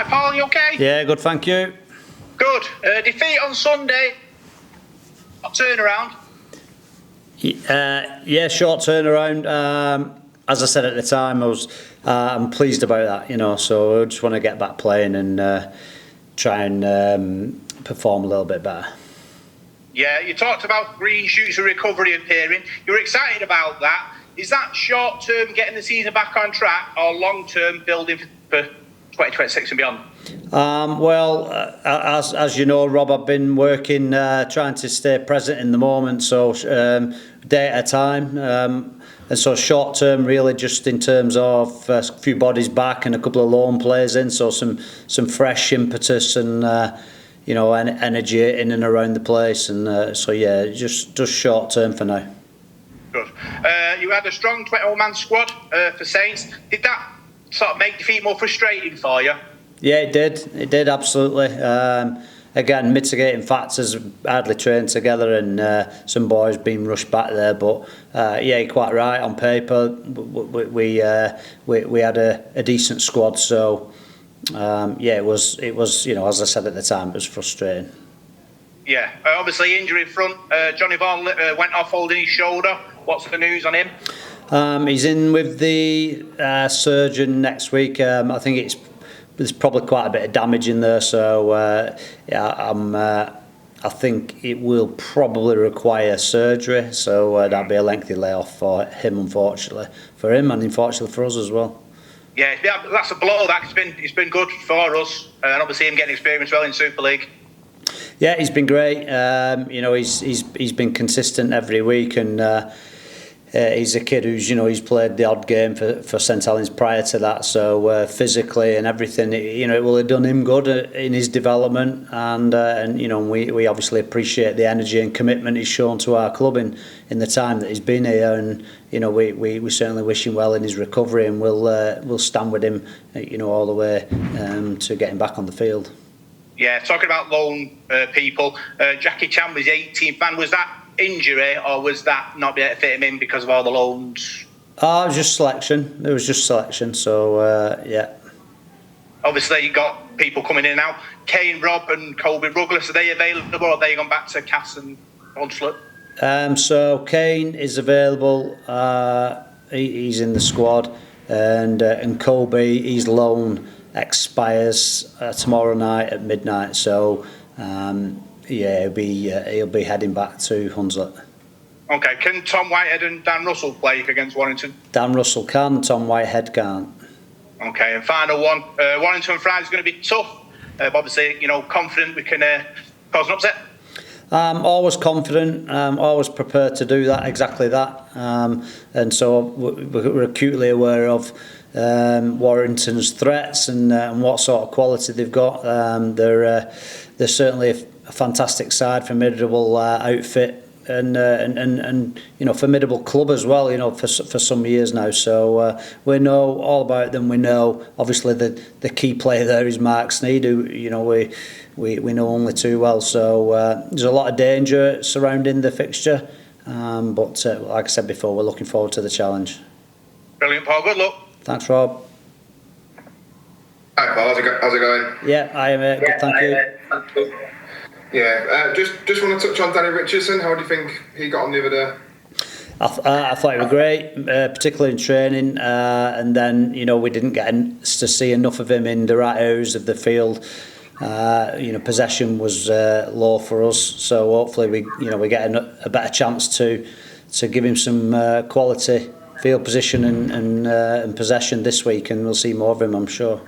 alright, Paul? You okay? Yeah, good, thank you. Good. Defeat on Sunday. Turnaround. Yeah, short turnaround. As I said at the time, I'm pleased about that, so I just want to get back playing and try and perform a little bit better. Yeah, you talked about green shoots of recovery appearing. You're excited about that. Is that short term getting the season back on track, or long term building for 2026 and beyond? As you know, Rob, I've been working, trying to stay present in the moment, so day at a time. And so short term, really, just in terms of a few bodies back and a couple of loan players in, so some fresh impetus and energy in and around the place. And so yeah, just short term for now. Good. You had a strong 21-man squad for Saints. Did that sort of make defeat more frustrating for you? Yeah, it did. It did, absolutely. Again, mitigating factors, hardly trained together, and some boys being rushed back there. But yeah, you're quite right. On paper, we had a decent squad. So yeah, it was. As I said at the time, it was frustrating. Yeah, obviously injury in front. Johnny Vaughan went off holding his shoulder. What's the news on him? He's in with the surgeon next week. I think there's probably quite a bit of damage in there, so I think it will probably require surgery. So that'll be a lengthy layoff for him, unfortunately for him, and unfortunately for us as well. Yeah, that's a blow. It's been good for us, and obviously him getting experience well in Super League. Yeah, he's been great. He's been consistent every week, and he's a kid who's he's played the odd game for St Helens prior to that. So physically and everything, it will have done him good in his development, and we obviously appreciate the energy and commitment he's shown to our club in the time that he's been here, and we certainly wish him well in his recovery, and we'll stand with him all the way to getting back on the field. Yeah, talking about loan people, Jackie Chan was the 18th man. Was that injury, or was that not being able to fit him in because of all the loans? It was just selection. It was just selection, so yeah. Obviously, you got people coming in now. Kane, Rob and Colby Douglas, are they available, or have they gone back to Cass and Hunslet? So Kane is available. He's in the squad, and Colby, his loan expires tomorrow night at midnight. So yeah, he'll be heading back to Hunslet. Okay, can Tom Whitehead and Dan Russell play against Warrington? Dan Russell can, Tom Whitehead can't. Okay, and final one, Warrington Friday's going to be tough. But obviously, confident we can cause an upset. Always confident, always prepared to do that, exactly that. And so we're acutely aware of Warrington's threats and what sort of quality they've got. They're certainly a fantastic side, formidable outfit, and formidable club as well. For some years now. So we know all about them. We know obviously the key player there is Mark Sneed, who we know only too well. So there's a lot of danger surrounding the fixture. But like I said before, we're looking forward to the challenge. Brilliant, Paul. Good luck. Thanks, Rob. Hi, Paul. How's it going? Yeah, I am. Good, thank you. Yeah, just want to touch on Danny Richardson. How do you think he got on the other day? I thought he was great, particularly in training, and then we didn't get to see enough of him in the right areas of the field. Possession was low for us, so hopefully we get a better chance to give him some quality field position and possession this week, and we'll see more of him, I'm sure.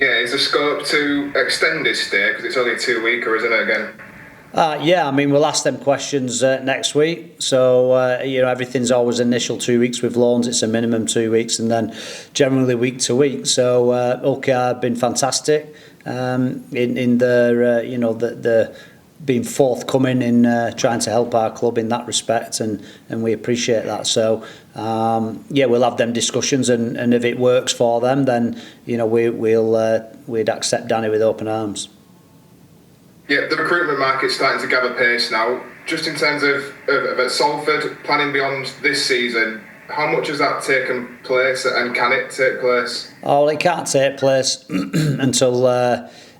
Yeah, is there scope to extend his stay, because it's only 2 weeks, or isn't it again? Yeah, I mean, we'll ask them questions next week. So, everything's always initial 2 weeks with loans. It's a minimum 2 weeks, and then generally week to week. So, OKR have been fantastic in their, the being forthcoming in trying to help our club in that respect, and we appreciate that. So, yeah, we'll have them discussions, and if it works for them, then we'd accept Danny with open arms. Yeah, the recruitment market's starting to gather pace now. Just in terms of Salford planning beyond this season, how much has that taken place, and can it take place? Oh, well, it can't take place until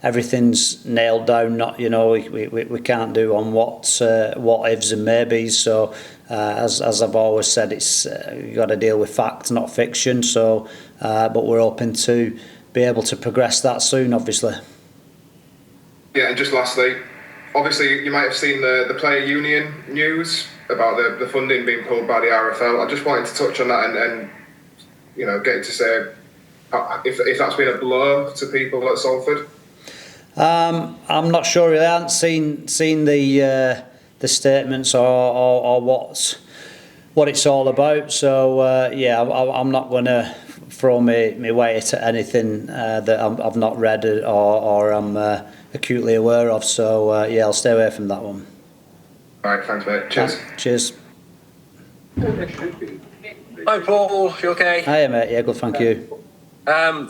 everything's nailed down. Not, we can't do on what ifs and maybes. So as I've always said, it's you got to deal with fact, not fiction. So, but we're hoping to be able to progress that soon, obviously. Yeah, and just lastly, obviously you might have seen the player union news about the funding being pulled by the RFL. I just wanted to touch on that and get you to say if that's been a blow to people at Salford. I'm not sure really. I haven't seen the statements or what it's all about. So I'm not going to throw me weight at anything that I've not read or I'm acutely aware of. So I'll stay away from that one. All right, thanks, mate. Cheers. Cheers. Hi, Paul. You okay? Hiya, mate. Yeah, good. Thank you.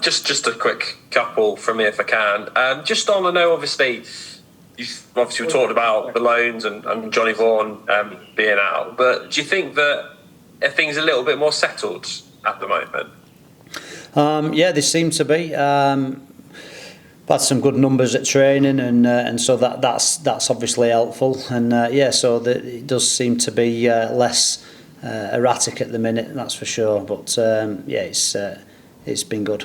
Just a quick couple from me, if I can. Just on, I know obviously we talked about the loans and Johnny Vaughan being out, but do you think that are things a little bit more settled at the moment? Yeah, they seem to be. Had some good numbers at training, and so that's obviously helpful. And so it does seem to be less erratic at the minute. That's for sure. But it's been good.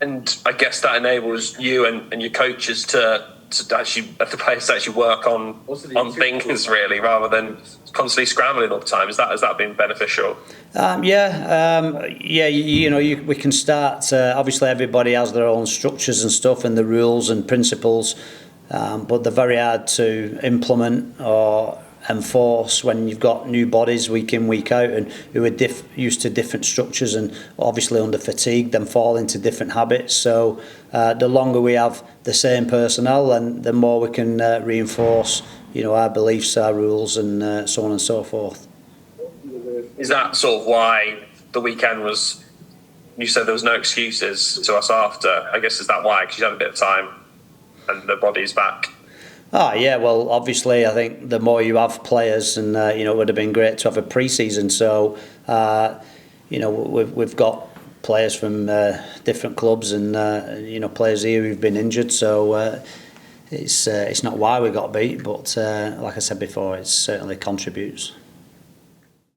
And I guess that enables you and your coaches to actually, at the players, to actually work on things really, rather than constantly scrambling all the time. Has that been beneficial? We can start. Obviously, everybody has their own structures and stuff, and the rules and principles, but they're very hard to implement or enforce when you've got new bodies week in, week out, and who are used to different structures and obviously under fatigue, then fall into different habits. So the longer we have the same personnel, and the more we can reinforce, our beliefs, our rules, and so on and so forth. Is that sort of why the weekend was? You said there was no excuses to us after. I guess is that why? Because you had a bit of time, and the body's back. Well, obviously, I think the more you have players, and it would have been great to have a pre-season. So, we've got players from different clubs, and players here who've been injured. So it's not why we got beat, but like I said before, it certainly contributes.